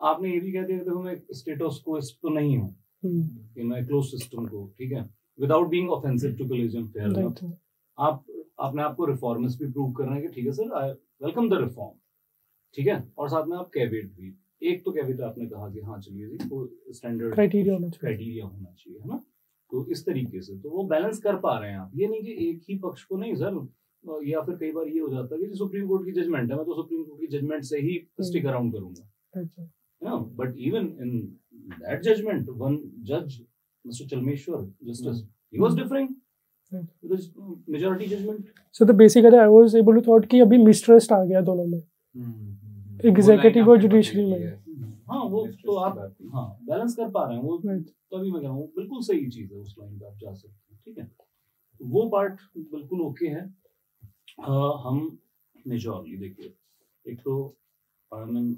आपने ये भी कह दिया, देखो मैं स्टेटस कोइस्ट तो नहीं हूँ, कि मैं क्लोज सिस्टम को, ठीक है, without being offensive to collision, fair. आप अपने आप को रिफॉर्मिस्ट भी प्रूव कर रहे हैं कि ठीक है sir, I welcome the reform. ठीक है, और साथ में आप कैविएट भी, एक तो कैविएट आपने कहा कि हाँ चलिए जी वो स्टैंडर्ड क्राइटेरिया होना चाहिए, है ना? तो इस तरीके से तो वो बैलेंस कर पा रहे हैं आप. ये नहीं कि एक ही पक्ष को नहीं सर, या फिर कई बार ये हो जाता है कि सुप्रीम कोर्ट की जजमेंट है, मैं तो सुप्रीम कोर्ट की जजमेंट से ही स्टिक अराउंड करूंगा. No, but even in that judgment, one judge, Mr. Chalmeshwar, justice, he was differing. Because majority judgment. So the basically I was able to thought कि अभी mistrust आ गया दोनों में, executive और judiciary में. हाँ वो तो आप हाँ बैलेंस कर पा रहे हैं वो, तभी मैं कह रहा हूँ बिल्कुल सही चीज है, उस लाइन पे आप जा सकते हैं, ठीक है, वो पार्ट बिल्कुल ओके है. हम मेजॉरली देखिए, एक तो I am in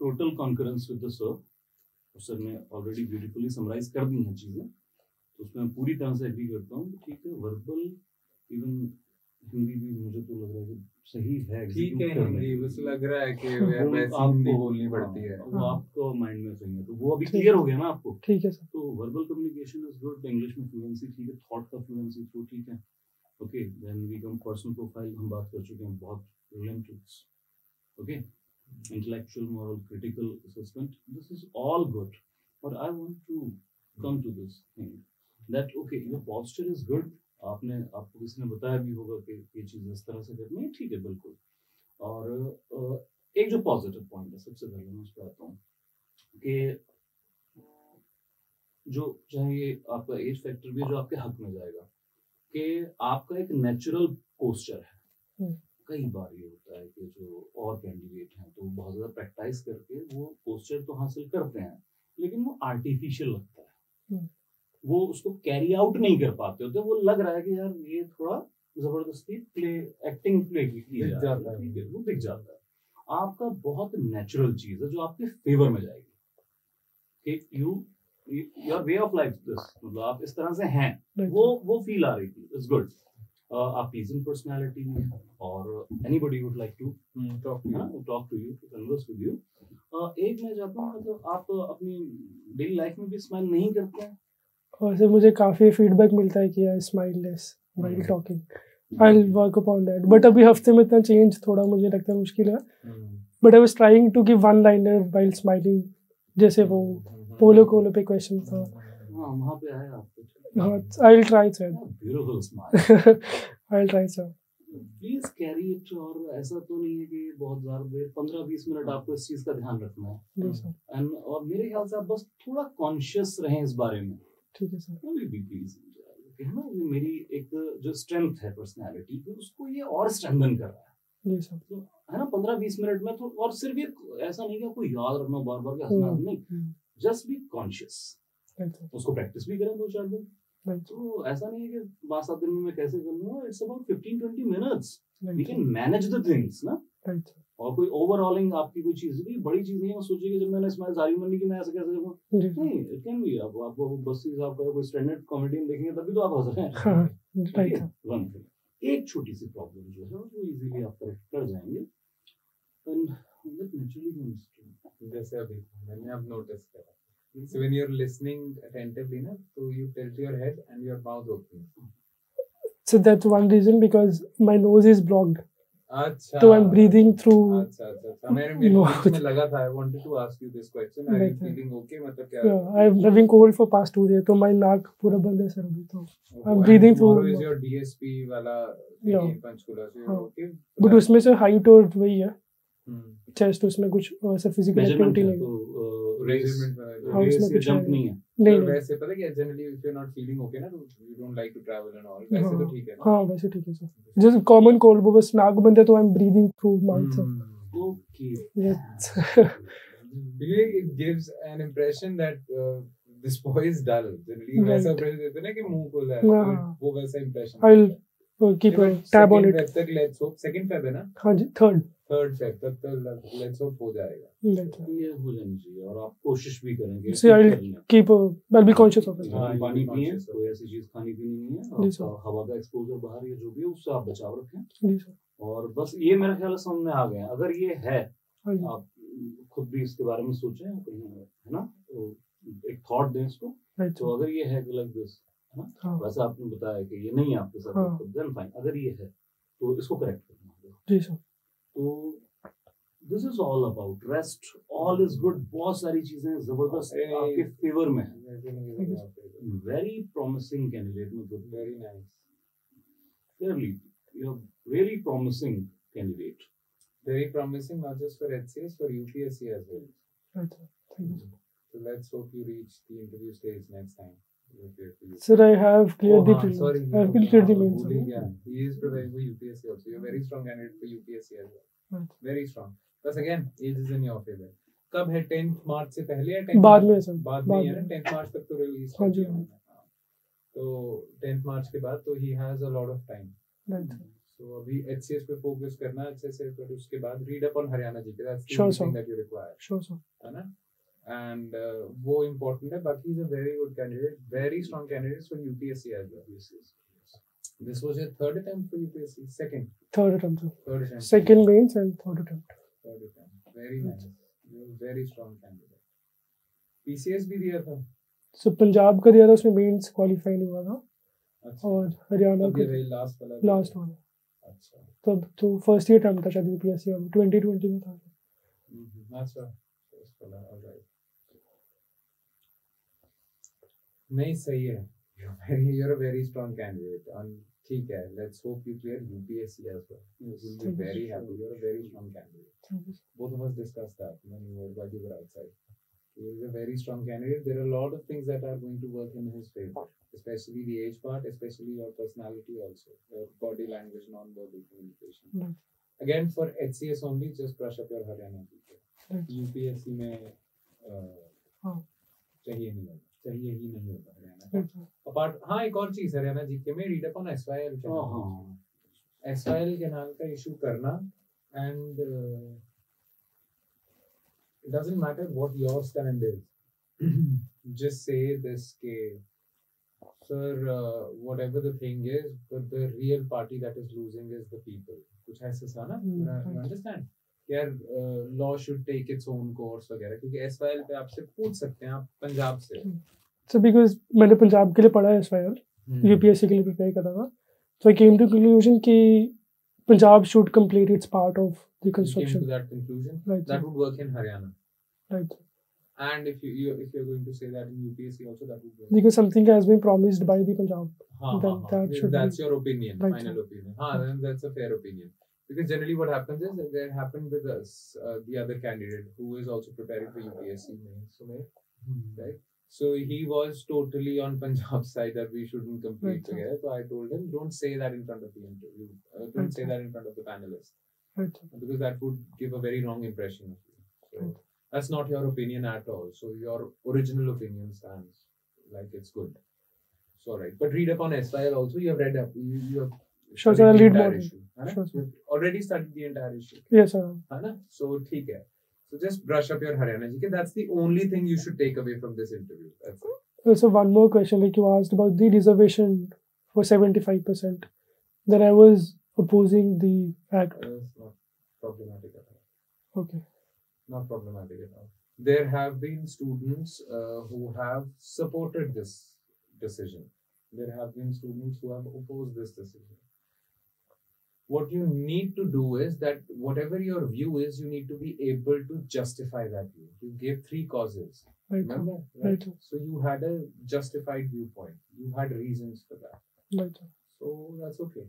total concurrence with the sir ने ऑलरेडी ब्यूटीफुली समराइज कर दी हैं चीजें, तो उसमें मैं पूरी तरह से एग्री करता हूँ. ठीक है, वर्बल इवन हिंदी भी मुझे तो लग रहा है कि सही है, ठीक है, हिंदी बस लग रहा है कि वैसे हिंदी बोलनी पड़ती है, वो आपको माइंड में सही है, तो वो अभी क्लियर हो गया ना आपको. ठीक है सर. तो verbal communication is good, English में फ्लुएंसी ठीक है, थॉट का फ्लुएंसी तो ठीक है. Okay, then we come personal profile, हम बात कर चुके हैं, बहुत brilliant tricks. Okay, intellectual, moral, critical assessment, this is all good, but I want to come to this thing that okay your posture is good. आपको किसी ने बताया भी होगा कि ये चीज इस तरह से करनी है, ठीक है, बिल्कुल. और एक जो पॉजिटिव पॉइंट है, सबसे पहले मैं उस पर आता हूँ कि जो चाहे ये आपका एज फैक्टर भी जो आपके हक में जाएगा कि आपका एक नेचुरल पोस्चर है. कई बार ये होता है कि जो और कैंडिडेट हैं तो बहुत ज्यादा प्रैक्टिस करके वो पोस्चर तो हासिल करते हैं, लेकिन वो आर्टिफिशियल लगता है, वो उसको कैरी आउट नहीं कर पाते होते. वो लग रहा है कि यार ये थोड़ा जबरदस्ती एक्टिंग प्ले की जाता है, वो दिख जाता है. आपका बहुत नेचुरल चीज है जो आपके फेवर में जाएगी कि your way of life this, मतलब आप इस तरह से हैं, वो फील आ रही थी. It's good. आप प्लीजिंग पर्सनालिटी में, और anybody would like to talk to you, converse with you. एक मैं चाहता हूँ, मतलब आप अपनी डेली लाइफ में भी स्माइल नहीं करते हैं. और सर मुझे काफ़ी फीडबैक मिलता है कि आई smile less while talking. I will work upon that, but अभी हफ्ते में इतना चेंज थोड़ा मुझे लगता है मुश्किल है. But I was trying to give one liner while smiling, जैसे वो पोलो कोलो पे क्वेश्चन था. हाँ, वहाँ पे आया आपको. हाँ, I will try sir. Beautiful smile. I will try sir. Please carry it. और ऐसा तो नहीं है कि बहुत ज्यादा देर, 15-20 मिनट आपको इस चीज का ध्यान रखना है. एंड और मेरे ख्याल से आप बस थोड़ा कॉन्शियस रहें इस बारे में. ठीक है सर. है ना, मेरी एक जो स्ट्रेंथ है पर्सनालिटी की, उसको ये और स्ट्रेंथन कर रहा है. जी सर. तो है ना, 15-20 मिनट में तो, और सिर्फ ये ऐसा नहीं कि आपको याद रखना बार बार के हंसना नहीं, जस्ट बी कॉन्शियस. उसको प्रैक्टिस भी करें 2-4 दिन. तो ऐसा नहीं है कि 5-7 दिन में मैं कैसे कर लूंगा. It's about 15-20 minutes we can manage the things ना. और कोई ओवरऑलिंग आपकी कोई चीज भी बड़ी चीज नहीं है. सोचिए कि जब मैंने स्माइल जारी मनी की मैं ऐसे कैसे करूँ, नहीं, इट कैन बी. आपको बस चीज आपका कोई स्टैंडर्ड कॉमेडियन देखेंगे तभी तो आप हंस रहे हैं. एक छोटी सी प्रॉब्लम जो है वो इजीली आप करेक्ट कर जाएंगे. जैसे अभी मैंने अब नोटिस करा, so when you're listening attentively ना, so you tilt your head and your mouth opens. So that's one reason, because my nose is blocked. अच्छा. So I'm breathing through. अच्छा. मेरे बीच में लगा था. I wanted to ask you this question. Are you feeling okay? मतलब क्या? Yeah, I'm having cold for past 2 days. तो my नाक पूरा बंद है सर अभी तो. I'm breathing through. Tomorrow is your DSP वाला पंचकुला से. Okay. But उसमें से height और वही है. चेस्ट, उसमें कुछ ऐसा फिजिकल एक्टिविटी नहीं है. रेस जंप नहीं है. नहीं. वैसे पता क्या, generally if you are not feeling okay ना, तो you don't like to travel and all. वैसे तो ठीक है ना. हाँ वैसे ठीक है सर. जस्ट कॉमन कोल्ड, वो बस नाक बंद है तो I am breathing through mouth sir. Okay. It gives an impression that this boy is dull. Generally वैसा impression देते हैं ना कि मुंह खुला है, वो वैसा impression. I'll keep a tab on it. तक let's hope 2nd Feb है ना. हाँ जी, 3rd Feb तक let's hope हो जाएगा. ये हो जानी चाहिए, और आप कोशिश भी करेंगे. So I'll be conscious of it. पानी पिए, कोई ऐसी चीज खानी पीनी नहीं है, और हवा का एक्सपोजर बाहर या जो भी है उससे आप बचाव रखें. और बस ये मेरा ख्याल समझ में आ गया. अगर ये है, आप खुद भी इसके बारे में सोचें, है ना, तो एक थॉट दें इसको. तो अगर ये है कि लाइक दिस, है ना, वैसे आपने बताया कि ये नहीं है आपके साथ, देन फाइन. अगर ये है तो इसको करेक्ट करना. जी सर. तो this is all about rest. All is good. बहुत सारी चीजें जबरदस्त आपके फेवर में है. Very promising candidate. मतलब very nice. Clearly, you're really promising candidate. Very promising, not just for HCS, for UPSC as well. Thank you. So let's hope you reach the interview stage next time. Sir, I have cleared the prelims. Sorry, I have cleared the mains. He is preparing for UPSC also. You're a very strong candidate for UPSC as well. Right. Very strong. But again, age is in your favor. कब है 10th मार्च से पहले या 10th बाद में sir बाद में है ना 10th मार्च तक तो रिलीज हाँ जी तो 10th मार्च के बाद तो he has a lot of time. Right. So अभी HCS पे फोकस करना अच्छे से फिर उसके बाद read up on हरियाणा जी के that's the Sure, only sir. thing that you require. Sure, sir. है ना and वो important है बाकी is a very good candidate very strong candidate for UPSC as well. This was your third attempt for UPSC Third attempt, sir. third attempt Second mains and third attempt. third attempt very nice you're a very strong candidate. PCS भी दिया था So Punjab का दिया था उसमें mains qualify नहीं हुआ था अच्छा और हरियाणा का लास्ट वाला लास्ट वाला अच्छा तब तो फर्स्ट ईयर अटेम्प्ट था शायद यूपीएससी में 2020 में था अच्छा first वाला alright नहीं सही है you're a very strong candidate and ठीक है let's hope you clear UPSC as well we'll be very happy you're a very strong candidate both of us discussed that when you were outside he is a very strong candidate there are a lot of things that are going to work in his favor especially the age part especially your personality also your body language non-verbal communication again for HCS only just brush up your Haryana UPSC में चाहिए ही नहीं होता Haryana apart हाँ एक और चीज Haryana GK में read up on SYL SYL canal का इशू करना and it doesn't matter what your stand is just say this ke sir whatever the thing is but the real party that is losing is the people कुछ ऐसा था ना you understand यार law should take its own course वगैरह क्योंकि SYL पे आपसे पूछ सकते हैं आप पंजाब से So because मैंने पंजाब के लिए पढ़ा है SYL यूपीएससी के लिए प्रिपेयर कर रहा था so I came to conclusion कि Punjab should complete its part of the construction. Came to that conclusion. Right. That would work in Haryana. Right. And if you're going to say that in UPSC also, that would work. Because something has been promised by the Punjab. That's your opinion, right. Final opinion. Then that's a fair opinion. Because generally what happens is that happened with us, the other candidate who is also preparing for UPSC, right? So he was totally on Punjab's side that we shouldn't compete together. So I told him, don't say that in front of the interview. Don't say that in front of the panelists. Right. Because that would give a very wrong impression of you. So that's not your opinion at all. So your original opinion stands like it's good. So right. But read up on SYL also. You have read up. You have sure, sir, I'll read more. Sure, you've already studied the entire issue. Yes, sir. So ठीक है. So just brush up your Haryana GK. That's the only thing you should take away from this interview. That's it. So one more question, like you asked about the reservation for 75%. Then I was opposing the act. It's not problematic at all. Okay. Not problematic at all. There have been students who have supported this decision. There have been students who have opposed this decision. What you need to do is that whatever your view is, you need to be able to justify that view. You gave 3 causes. Right. Remember? Right. So you had a justified viewpoint. You had reasons for that. Right. So that's okay.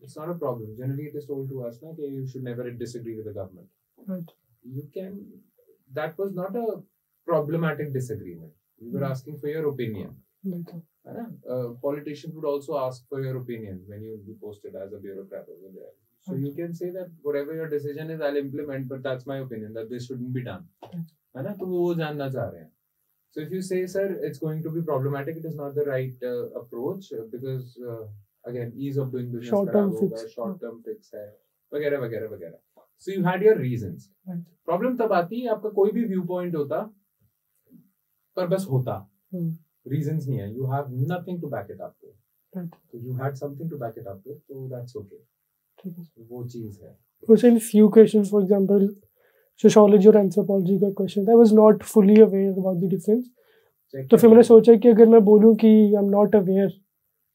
It's not a problem. Generally, it is told to us that you should never disagree with the government. Right. You can. That was not a problematic disagreement. We were asking for your opinion. Right. Politicians would also ask for your opinion when you will be posted as a bureaucrat over there. So you can say that whatever your decision is, I'll implement, but that's my opinion that this shouldn't be done. है ना? तो वो जानना चाह रहे हैं. So if you say, sir, it's going to be problematic, it is not the right approach because again, ease of doing business, short-term fix है, वगैरह वगैरह वगैरह. So you had your reasons. Right. Problem तब आती है आपका कोई भी viewpoint होता, पर बस होता. Reasons नहीं है. You have nothing to back it up with. Right. So you had something to back it up with, so that's okay. वो चीज है. Also, in few questions, for example, sociology or anthropology का question, I was not fully aware about the difference. तो फिर मैंने सोचा कि अगर मैं बोलूँ कि I'm not aware,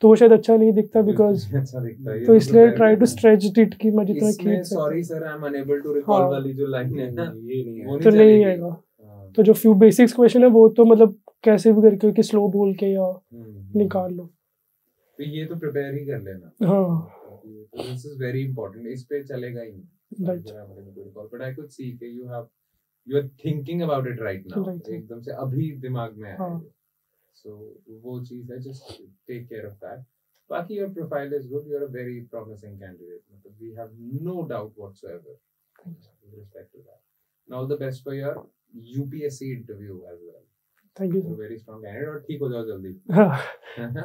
तो वो शायद अच्छा नहीं दिखता because अच्छा दिखता है. तो इसलिए try to stretch it कि मैं जितना खींच सकता. Sorry sir, I'm unable to recall वाली जो line है ना, ये नहीं है. तो नहीं आएगा. तो जो few basics question है वो तो मतलब कैसे भी करके कि स्लो बोल के या निकाल लो. तो ये तो प्रिपेयर ही कर लेना. हाँ. This is very important. इस पे चलेगा ही नहीं. Right. But I could see that you are thinking about it right now. Right. एकदम से अभी दिमाग में आया. So वो चीज़ है, just take care of that. बाकी your profile is good. You're a very promising candidate. We have no doubt whatsoever with respect to that. And all the best for your UPSC interview as well. Thank you, sir. You're a very strong candidate. और ठीक हो जाओ जल्दी.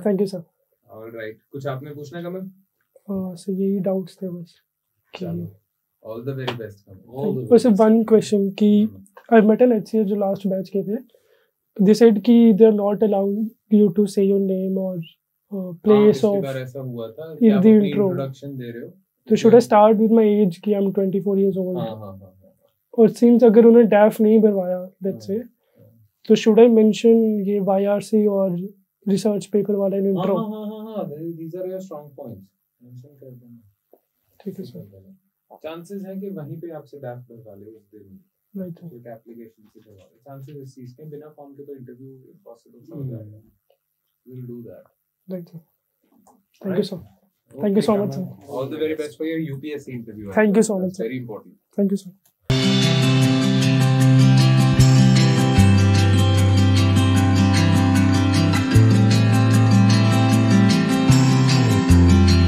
Thank you, sir. All right. कुछ आपने पूछना है कमल? So यही doubts थे बस. चलो. All the very best. बस one question कि I met an HCS जो last batch के थे. They said कि they are not allowing you to say your name or place of ऐसा हुआ था in कि आप the अपनी intro. introduction दे रहे हो. So should I start with my age कि I'm 24 years old? हाँ. और since अगर उन्हें DAF नहीं भरवाया, let's say, तो should I mention ये YRC और research paper वाला in intro? हाँ. These are your strong points. Mention कर देना. ठीक है सर. Chances हैं कि वहीं पे आपसे DAF भरवा ले उस दिन. Right. एक application से भरवा ले. Chances इस चीज़ के बिना form के तो interview impossible समझ आएगा. We'll do that. Right. Thank you, sir. Thank you so much, sir. All the very best for your UPSC interview. Thank you so much, sir. Very important. Thank you, sir.